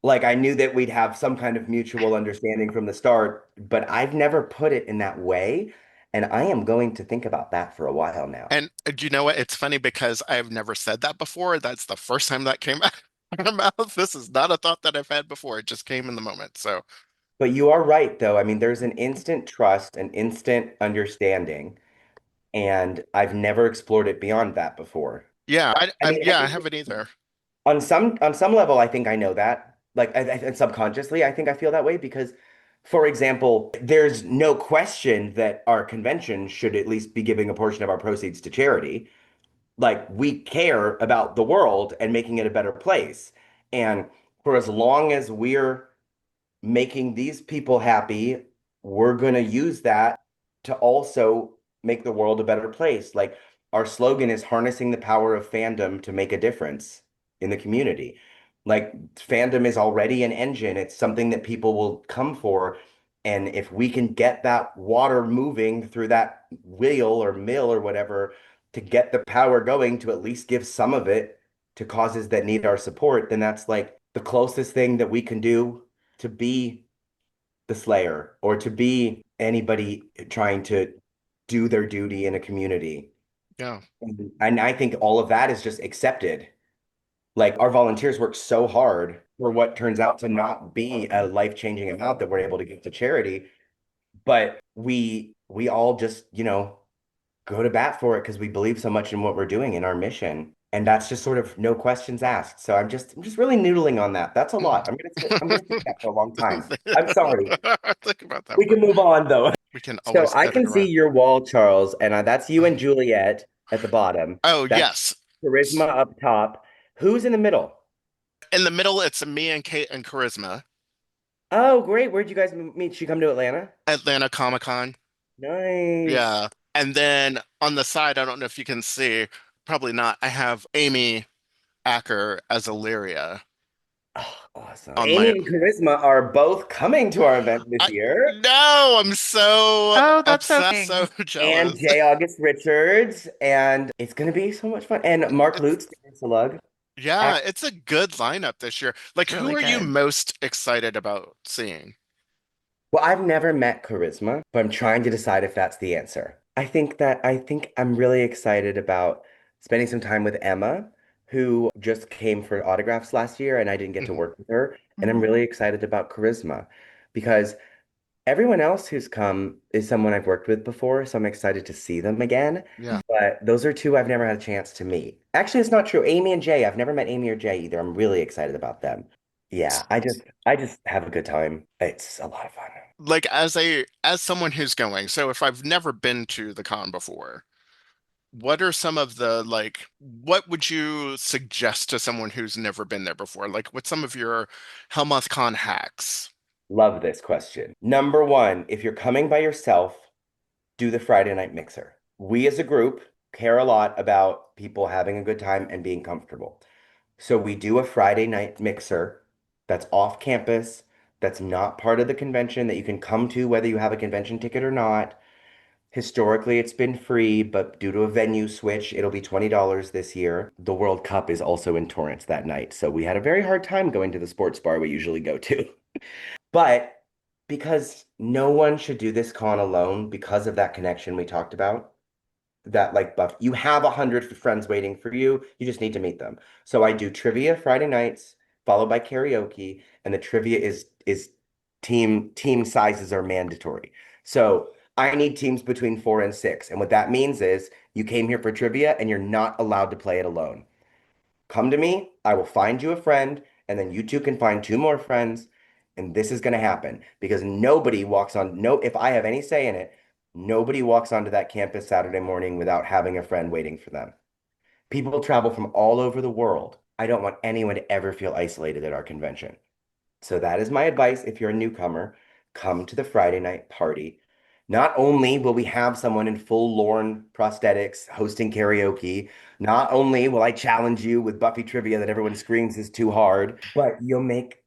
Like I knew that we'd have some kind of mutual understanding from the start, but I've never put it in that way. And I am going to think about that for a while now. And do you know what? It's funny because I've never said that before. That's the first time that came out of my mouth. This is not a thought that I've had before. It just came in the moment. So But you are right, though. I mean, there's an instant trust, an instant understanding, and I've never explored it beyond that before. yeah, I mean, I yeah, I think haven't either. on some level, I think I know that. Like, and subconsciously, I think I feel that way because, for example, there's no question that our convention should at least be giving a portion of our proceeds to charity. Like, we care about the world and making it a better place. And for as long as we're making these people happy, we're going to use that to also make the world a better place. Like our slogan is harnessing the power of fandom to make a difference in the community. Like fandom is already an engine, it's something that people will come for. And if we can get that water moving through that wheel or mill or whatever to get the power going to at least give some of it to causes that need our support, then that's like the closest thing that we can do to be the Slayer or to be anybody trying to do their duty in a community. Yeah. And I think all of that is just accepted. Like our volunteers work so hard for what turns out to not be a life-changing amount that we're able to give to charity, but we all just, go to bat for it because we believe so much in what we're doing in our mission. And that's just sort of no questions asked. So I'm just really noodling on that. That's a Mm. lot. I'm gonna sit with that for a long time. I'm sorry. Think about that We one. can move on though. We can So always I cut it can see around. your wall, Charles, and that's you and Juliet at the bottom. Oh, That's yes. Charisma up top. Who's in the middle? In the middle, it's me and Kate and Charisma. Oh, great. Where'd you guys meet? She come to Atlanta? Atlanta Comic Con. Nice. Yeah. And then on the side, I don't know if you can see, probably not. I have Amy Acker as Illyria Oh, awesome. on Amy my. and Charisma are both coming to our event this I year. no, I'm so Oh, that's so upset, so fitting. And jealous. J. August Richards. And it's going to be so much fun. And Mark It's Lutz, Salug. yeah, it's a good lineup this year. Like, It's who really are you good. most excited about seeing? Well, I've never met Charisma, but I'm trying to decide if that's the answer. I think I'm really excited about spending some time with Emma, who just came for autographs last year and I didn't get to Mhm. work with her. And I'm Mhm. really excited about Charisma because everyone else who's come is someone I've worked with before, so I'm excited to see them again. Yeah. But those are two I've never had a chance to meet. Actually, it's not true. Amy and Jay, I've never met Amy or Jay either. I'm really excited about them. Yeah, I just have a good time. It's a lot of fun. Like as someone who's going, so if I've never been to the con before, what are some of the like what would you suggest to someone who's never been there before? Like what's some of your HellmouthCon hacks? Love this question. Number one, if you're coming by yourself, do the Friday night mixer. We as a group care a lot about people having a good time and being comfortable. So we do a Friday night mixer that's off campus. that's not part of the convention that you can come to whether you have a convention ticket or not. Historically, it's been free, but due to a venue switch, it'll be $20 this year. The World Cup is also in Torrance that night, so we had a very hard time going to the sports bar we usually go to. But because no one should do this con alone because of that connection we talked about, that like buff, you have 100 friends waiting for you. You just need to meet them. So I do trivia Friday nights, followed by karaoke, and the trivia is team sizes are mandatory. So I need teams between 4 and 6. And what that means is you came here for trivia and you're not allowed to play it alone. Come to me, I will find you a friend, and then you two can find two more friends. And this is going to happen because nobody walks on, no, if I have any say in it, nobody walks onto that campus Saturday morning without having a friend waiting for them. People travel from all over the world. I don't want anyone to ever feel isolated at our convention. So that is my advice. If you're a newcomer, come to the Friday night party. Not only will we have someone in full Lorne prosthetics hosting karaoke, not only will I challenge you with Buffy trivia that everyone screams is too hard, but you'll make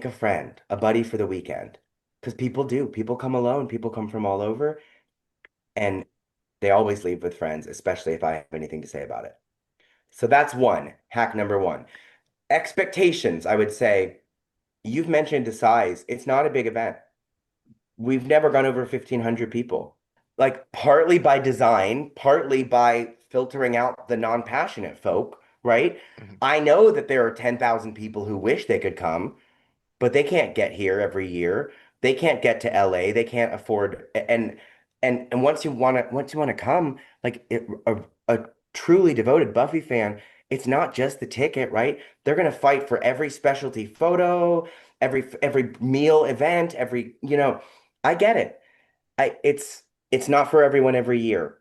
a friend, a buddy for the weekend. Because people do. People come alone. People come from all over, and they always leave with friends, especially if I have anything to say about it. So that's one, hack number one. Expectations, I would say, you've mentioned the size. It's not a big event. We've never gone over 1,500 people. Like partly by design, partly by filtering out the non-passionate folk, right? Mhm. I know that there are 10,000 people who wish they could come, but they can't get here every year. They can't get to LA. They can't afford and once you want to come, like a truly devoted Buffy fan, it's not just the ticket, right? They're gonna fight for every specialty photo, every meal event, I get it. It's not for everyone every year.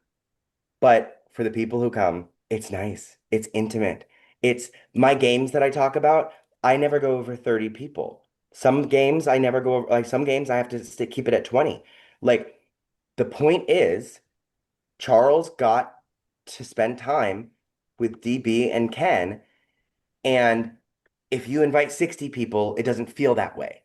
But for the people who come, it's nice. It's intimate. It's my games that I talk about. I never go over 30 people. Some games I never go over, like some games I have to keep it at 20. Like the point is, Charles got to spend time with DB and Ken. And if you invite 60 people, it doesn't feel that way.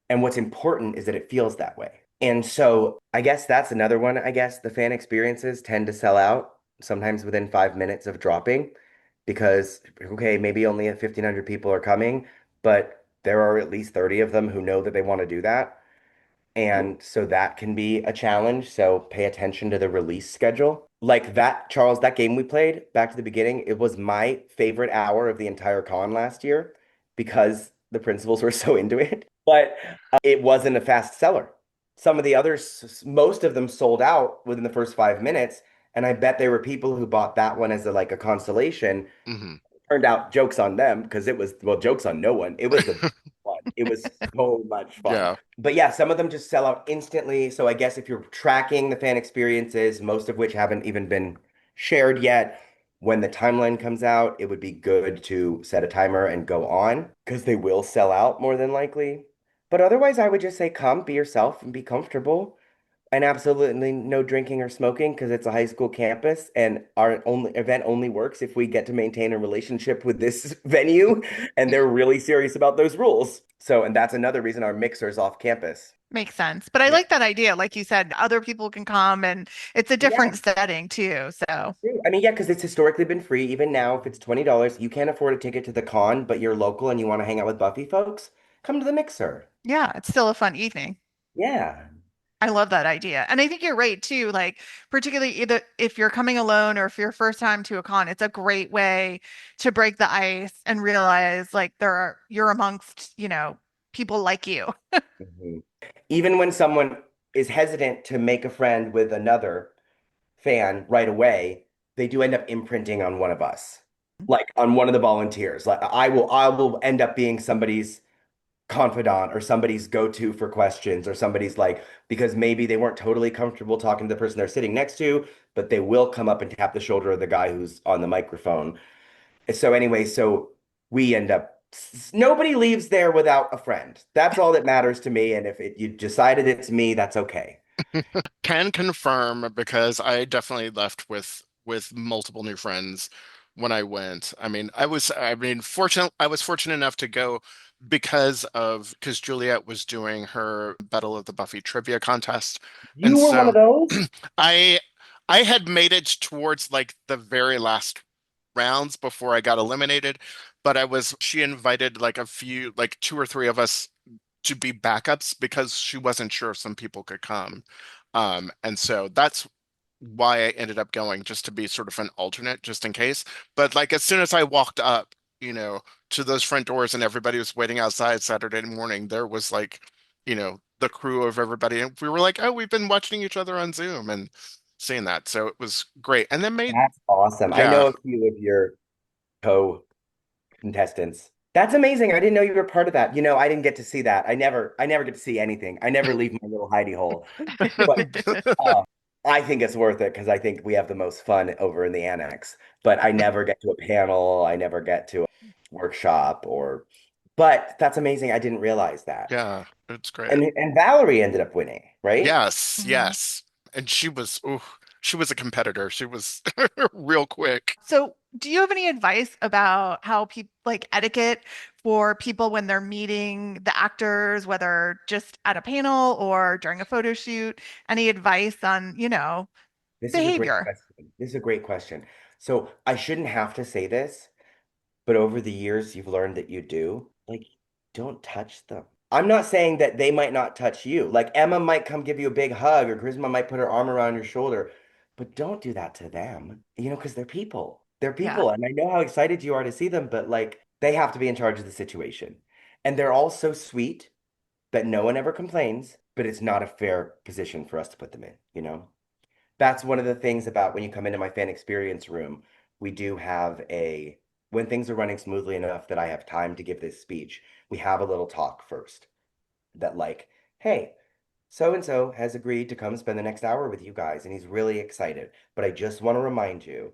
And what's important is that it feels that way. And so I guess that's another one. I guess the fan experiences tend to sell out sometimes within 5 minutes of dropping because, okay, maybe only 1,500 people are coming, but there are at least 30 of them who know that they want to do that. And so that can be a challenge. So pay attention to the release schedule. Like that, Charles, that game we played back to the beginning, it was my favorite hour of the entire con last year because the principals were so into it. But it wasn't a fast seller. Some of the others, most of them sold out within the first 5 minutes. And I bet there were people who bought that one as like a consolation. Mhm. Turned out jokes on them because it was, well, jokes on no one. It was the fun. It was so much fun. Yeah. But yeah, some of them just sell out instantly. So I guess if you're tracking the fan experiences, most of which haven't even been shared yet, when the timeline comes out, it would be good to set a timer and go on because they will sell out more than likely. But otherwise, I would just say come, be yourself, and be comfortable. And absolutely no drinking or smoking because it's a high school campus, and our only event only works if we get to maintain a relationship with this venue, and they're really serious about those rules. So, and that's another reason our mixer's off campus. Makes sense. But I Yeah. like that idea. Like you said, other people can come and it's a Yeah. different setting too. So True. I mean, yeah, because it's historically been free. Even now, if it's $20, you can't afford a ticket to the con, but you're local and you want to hang out with Buffy folks, come to the mixer. yeah, it's still a fun evening. Yeah. I love that idea. And I think you're right too. Like, particularly either if you're coming alone or if you're first time to a con, it's a great way to break the ice and realize like you're amongst, people like you. Mhm. Even when someone is hesitant to make a friend with another fan right away, they do end up imprinting on one of us, like on one of the volunteers. Like I will end up being somebody's confidant or somebody's go-to for questions or somebody's like because maybe they weren't totally comfortable talking to the person they're sitting next to, but they will come up and tap the shoulder of the guy who's on the microphone. So anyway, so we end up nobody leaves there without a friend. That's all that matters to me. And if you decided it's me, that's okay. Can confirm because I definitely left with multiple new friends when I went. I was fortunate enough to go because Juliet was doing her Battle of the Buffy trivia contest. You And were one so of those? I I had made it towards like the very last rounds before I got eliminated, but she invited like a few, like two or three of us to be backups because she wasn't sure if some people could come. And so that's why I ended up going, just to be sort of an alternate, just in case. But like as soon as I walked up, to those front doors and everybody was waiting outside Saturday morning, there was like, the crew of everybody. And we were like, oh, we've been watching each other on Zoom and seeing that. So it was great. And then That's awesome. I yeah. know a few of your co-contestants. That's amazing. I didn't know you were part of that. I didn't get to see that. I never get to see anything. I never leave my little hidey hole. But uh, I think it's worth it because I think we have the most fun over in the annex. But I never get to a panel. I never get to a workshop but that's amazing. I didn't realize that. Yeah, it's great. And Valerie ended up winning, right? Yes, Mhm. yes. And she was a competitor. She was real quick. So, do you have any advice about how people like etiquette for people when they're meeting the actors, whether just at a panel or during a photo shoot? Any advice on, This is a great behavior? question. This is a great question. So I shouldn't have to say this, but over the years, you've learned that you do. Like, don't touch them. I'm not saying that they might not touch you. Like, Emma might come give you a big hug, or Charisma might put her arm around your shoulder, but don't do that to them, because they're people. They're Yeah, people. And I know how excited you are to see them, but like, they have to be in charge of the situation. And they're all so sweet that no one ever complains, but it's not a fair position for us to put them in? That's one of the things about when you come into my fan experience room. We do have when things are running smoothly enough that I have time to give this speech, we have a little talk first that, like, hey, so and so has agreed to come spend the next hour with you guys, and he's really excited. But I just want to remind you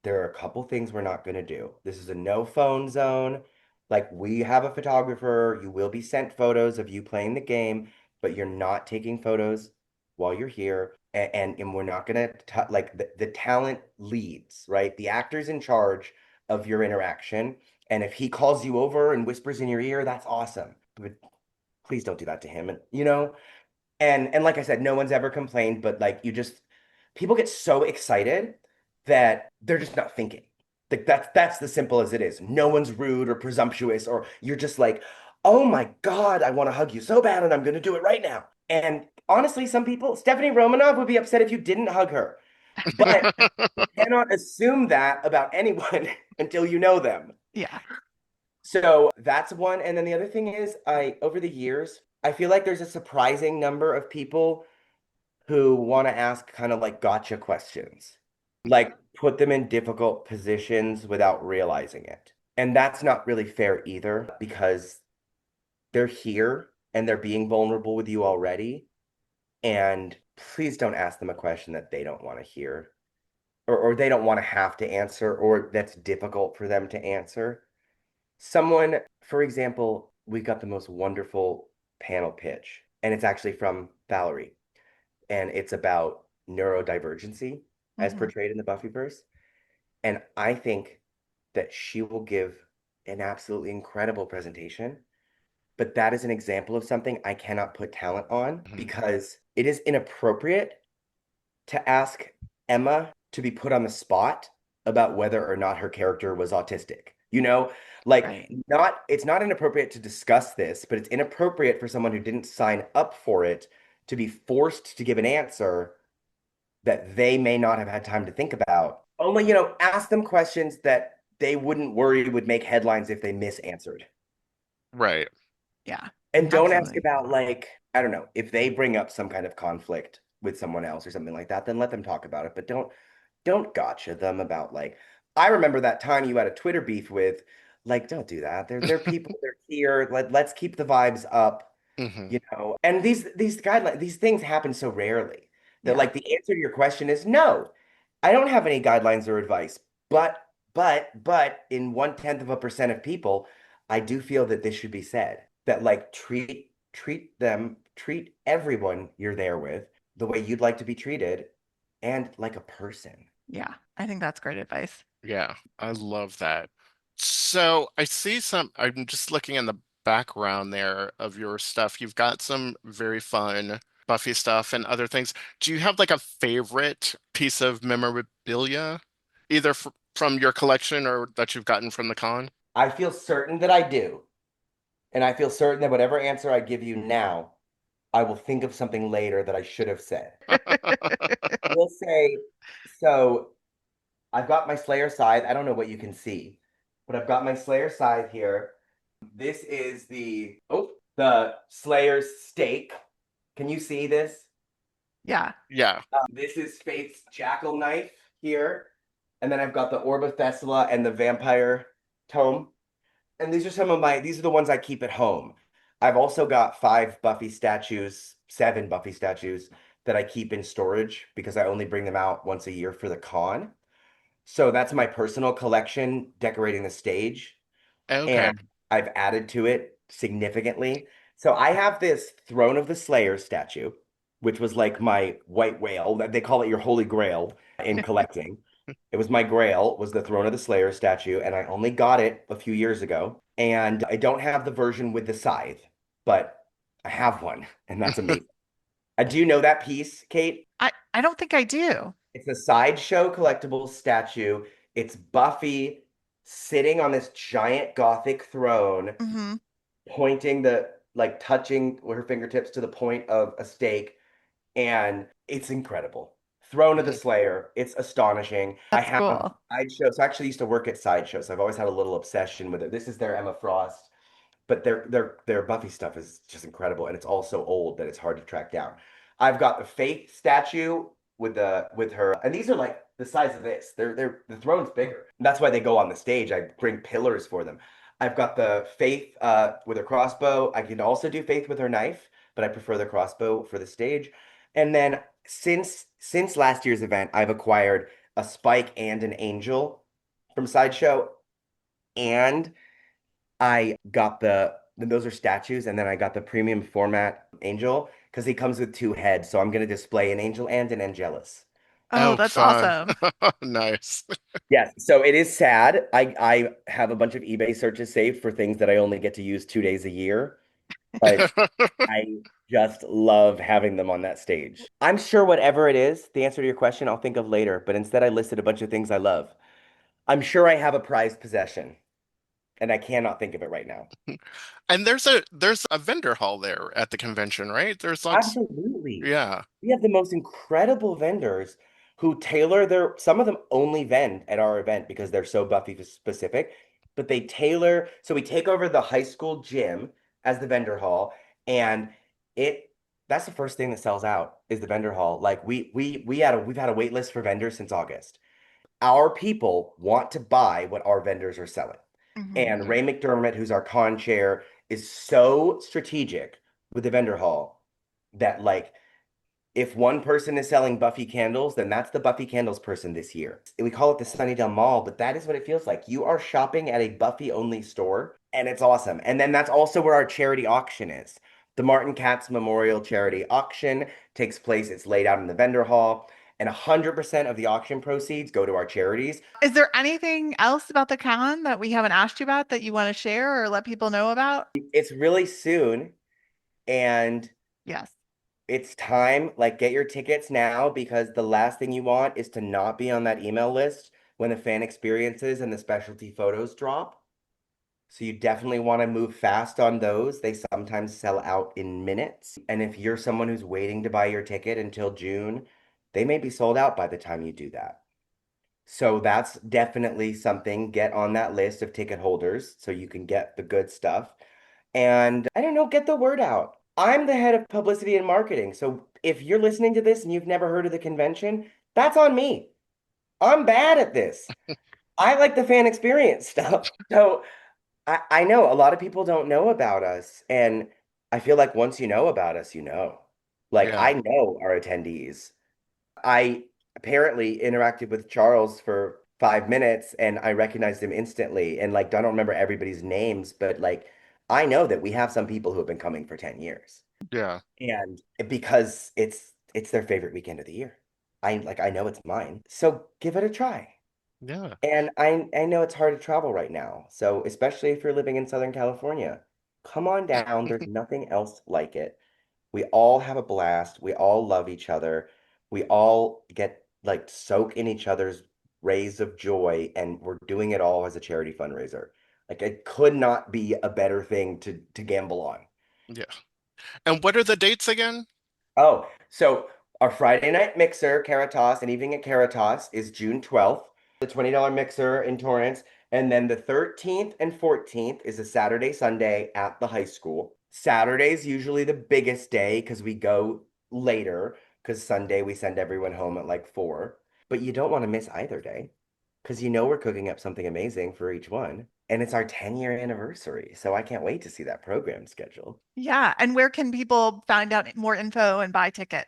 there are a couple things we're not going to do. This is a no phone zone. Like, we have a photographer. You will be sent photos of you playing the game, but you're not taking photos while you're here. And we're not going to, like, the talent leads, right? The actor's in charge of your interaction. And if he calls you over and whispers in your ear, that's awesome. But please don't do that to him. And like I said, no one's ever complained, but like, people get so excited that they're just not thinking. Like, that's the simple as it is. No one's rude or presumptuous, or you're just like, oh my God, I want to hug you so bad and I'm gonna do it right now. And honestly, some people, Stephanie Romanov would be upset if you didn't hug her. But you cannot assume that about anyone until you know them. yeah, So that's one. And then the other thing is, over the years, I feel like there's a surprising number of people who want to ask kind of like gotcha questions, like put them in difficult positions without realizing it. And that's not really fair either because they're here and they're being vulnerable with you already. And please don't ask them a question that they don't want to hear, or they don't want to have to answer, or that's difficult for them to answer. Someone, for example, we got the most wonderful panel pitch, and it's actually from Valerie, and it's about neurodivergency as hmm portrayed in the Buffyverse. And I think that she will give an absolutely incredible presentation. But that is an example of something I cannot put talent on Mhm. because it is inappropriate to ask Emma to be put on the spot about whether or not her character was autistic. Like, right. not it's not inappropriate to discuss this, but it's inappropriate for someone who didn't sign up for it to be forced to give an answer that they may not have had time to think about. Only, ask them questions that they wouldn't worry would make headlines if they misanswered. Right. Yeah, And don't ask absolutely. about, like, I don't know, if they bring up some kind of conflict with someone else or something like that, then let them talk about it. But don't gotcha them about, like, I remember that time you had a Twitter beef with, like, don't do that. They're people, they're here. Let's keep the vibes up. Hmm. And these guidelines, these things happen so rarely that, Yeah, like, the answer to your question is no. I don't have any guidelines or advice, but in 1/10 of a percent of people, I do feel that this should be said that, like, treat everyone you're there with the way you'd like to be treated and like a person. yeah. I think that's great advice. Yeah, I love that. So I see I'm just looking in the background there of your stuff. You've got some very fun Buffy stuff and other things. Do you have like a favorite piece of memorabilia, either f from your collection or that you've gotten from the con? I feel certain that I do. And I feel certain that whatever answer I give you now, I will think of something later that I should have said. I will say, so I've got my Slayer scythe. I don't know what you can see, but I've got my Slayer scythe here. This is the Slayer's stake. Can you see this? Yeah. Yeah. This is Faith's jackal knife here. And then I've got the Orb of Thessala and the vampire tome. And these are the ones I keep at home. I've also got 7 Buffy statues that I keep in storage because I only bring them out once a year for the con. So that's my personal collection decorating the stage, Okay. and I've added to it significantly. So I have this Throne of the Slayer statue, which was like my white whale. They call it your holy grail in collecting. It was my grail, was the Throne of the Slayer statue, and I only got it a few years ago. And I don't have the version with the scythe, but I have one, and that's amazing. Do you know that piece, Kate? I don't think I do. It's a sideshow collectible statue. It's Buffy sitting on this giant gothic throne, Hmm. pointing touching with her fingertips to the point of a stake, and it's incredible. Throne of the Slayer. It's astonishing. I That's have cool. sideshows. I actually used to work at sideshows. I've always had a little obsession with it. This is their Emma Frost, but their Buffy stuff is just incredible, and it's all so old that it's hard to track down. I've got the Faith statue with her, and these are like the size of this. The throne's bigger. That's why they go on the stage. I bring pillars for them. I've got the Faith with her crossbow. I can also do Faith with her knife, but I prefer the crossbow for the stage. And then since last year's event, I've acquired a Spike and an Angel from Sideshow, and I got those are statues, and then I got the premium format Angel because he comes with 2 heads. So I'm going to display an Angel and an Angelus. Oh, Oh, that's fun. awesome. Nice. Yes, so it is sad. I have a bunch of eBay searches saved for things that I only get to use 2 days a year, but I just love having them on that stage. I'm sure whatever it is, the answer to your question, I'll think of later, but instead I listed a bunch of things I love. I'm sure I have a prized possession, and I cannot think of it right now. And there's a vendor hall there at the convention, right? There's lots, Absolutely. yeah. We have the most incredible vendors who tailor some of them only vend at our event because they're so Buffy specific, but they tailor. So we take over the high school gym as the vendor hall, and it, that's the first thing that sells out is the vendor hall. Like we've had a wait list for vendors since August. Our people want to buy what our vendors are selling. Hmm. And Ray McDermott, who's our con chair, is so strategic with the vendor hall that like if one person is selling Buffy candles, then that's the Buffy candles person this year. We call it the Sunnydale Mall, but that is what it feels like. You are shopping at a Buffy only store, and it's awesome. And then that's also where our charity auction is. The Martin Katz Memorial Charity Auction takes place. It's laid out in the vendor hall, and 100% of the auction proceeds go to our charities. Is there anything else about the con that we haven't asked you about that you want to share or let people know about? It's really soon, and Yes. it's time. Like, get your tickets now because the last thing you want is to not be on that email list when the fan experiences and the specialty photos drop. So you definitely want to move fast on those. They sometimes sell out in minutes. And if you're someone who's waiting to buy your ticket until June, they may be sold out by the time you do that. So that's definitely something. Get on that list of ticket holders so you can get the good stuff. And I don't know, get the word out. I'm the head of publicity and marketing. So if you're listening to this and you've never heard of the convention, that's on me. I'm bad at this. I like the fan experience stuff. So I know a lot of people don't know about us. And I feel like once you know about us, you know. Like Yeah. I know our attendees. I apparently interacted with Charles for 5 minutes and I recognized him instantly. And like, I don't remember everybody's names, but like, I know that we have some people who have been coming for 10 years. Yeah. And because it's their favorite weekend of the year. I know it's mine. So give it a try. Yeah. And I know it's hard to travel right now. So especially if you're living in Southern California, come on down. There's nothing else like it. We all have a blast. We all love each other. We all get like soak in each other's rays of joy, and we're doing it all as a charity fundraiser. Like it could not be a better thing to gamble on. Yeah. And what are the dates again? Oh, so our Friday night mixer, Caritas, and evening at Caritas is June 12th, the $20 mixer in Torrance. And then the 13th and 14th is a Saturday, Sunday at the high school. Saturday's usually the biggest day because we go later, because Sunday we send everyone home at like 4. But you don't want to miss either day because you know we're cooking up something amazing for each one. And it's our 10-year anniversary. So I can't wait to see that program schedule. Yeah. And where can people find out more info and buy tickets?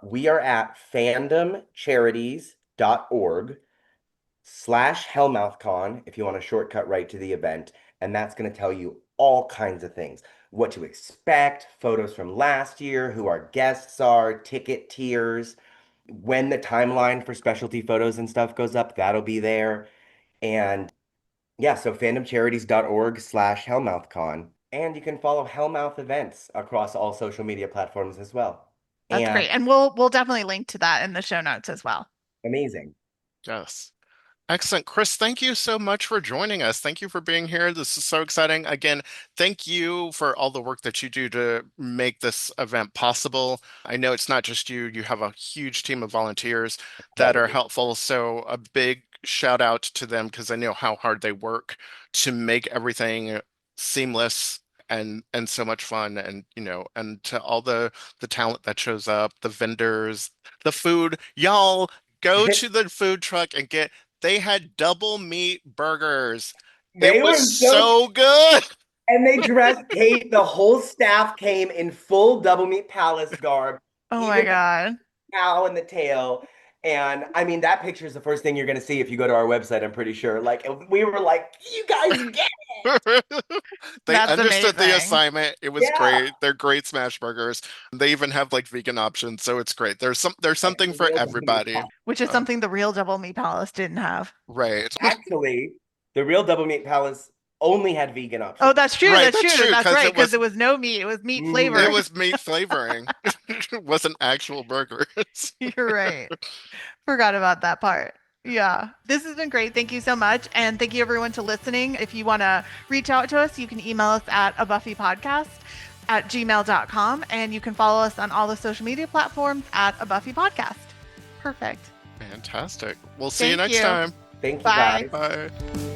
We are at fandomcharities.org/HellmouthCon if you want a shortcut right to the event. And that's going to tell you all kinds of things, what to expect, photos from last year, who our guests are, ticket tiers, when the timeline for specialty photos and stuff goes up, that'll be there. And yeah, so fandomcharities.org/HellmouthCon. And you can follow Hellmouth events across all social media platforms as well. That's And great. And we'll definitely link to that in the show notes as well. amazing. Yes. Excellent. Chris, thank you so much for joining us. Thank you for being here. This is so exciting. Again, thank you for all the work that you do to make this event possible. I know it's not just you, you have a huge team of volunteers that are Incredible. helpful. So a big shout out to them because I know how hard they work to make everything seamless and so much fun and and to all the talent that shows up, the vendors, the food. Y'all go to the food truck and get they had double meat burgers. It They was were so, so good. and they dressed Kate, the whole staff came in full Double Meat Palace garb, Oh my even the God. cow and the tail. And I mean, that picture is the first thing you're going to see if you go to our website, I'm pretty sure. Like, we were like, you guys get They That's understood the amazing. assignment. It was yeah. great. They're great smash burgers. They even have like vegan options, so it's great. There's Like, something the for real Double Meat everybody. Palace. Which is Uh, something the real Double Meat Palace didn't have. right. Actually, the real Double Meat Palace only had vegan Oh, options. that's true. Right, That's that's true. true, That's because right. Because it was no meat. It was meat it flavoring. Mhm. was meat flavoring. It wasn't actual burgers. You're right. Forgot about that part. Yeah. This has been great. Thank you so much. And thank you everyone to listening. If you want to reach out to us, you can email us at a Buffy podcast at gmail.com. And you can follow us on all the social media platforms at a Buffy podcast. Perfect. Fantastic. We'll see you Thank next you. time. Thank you, Bye. guys. Bye.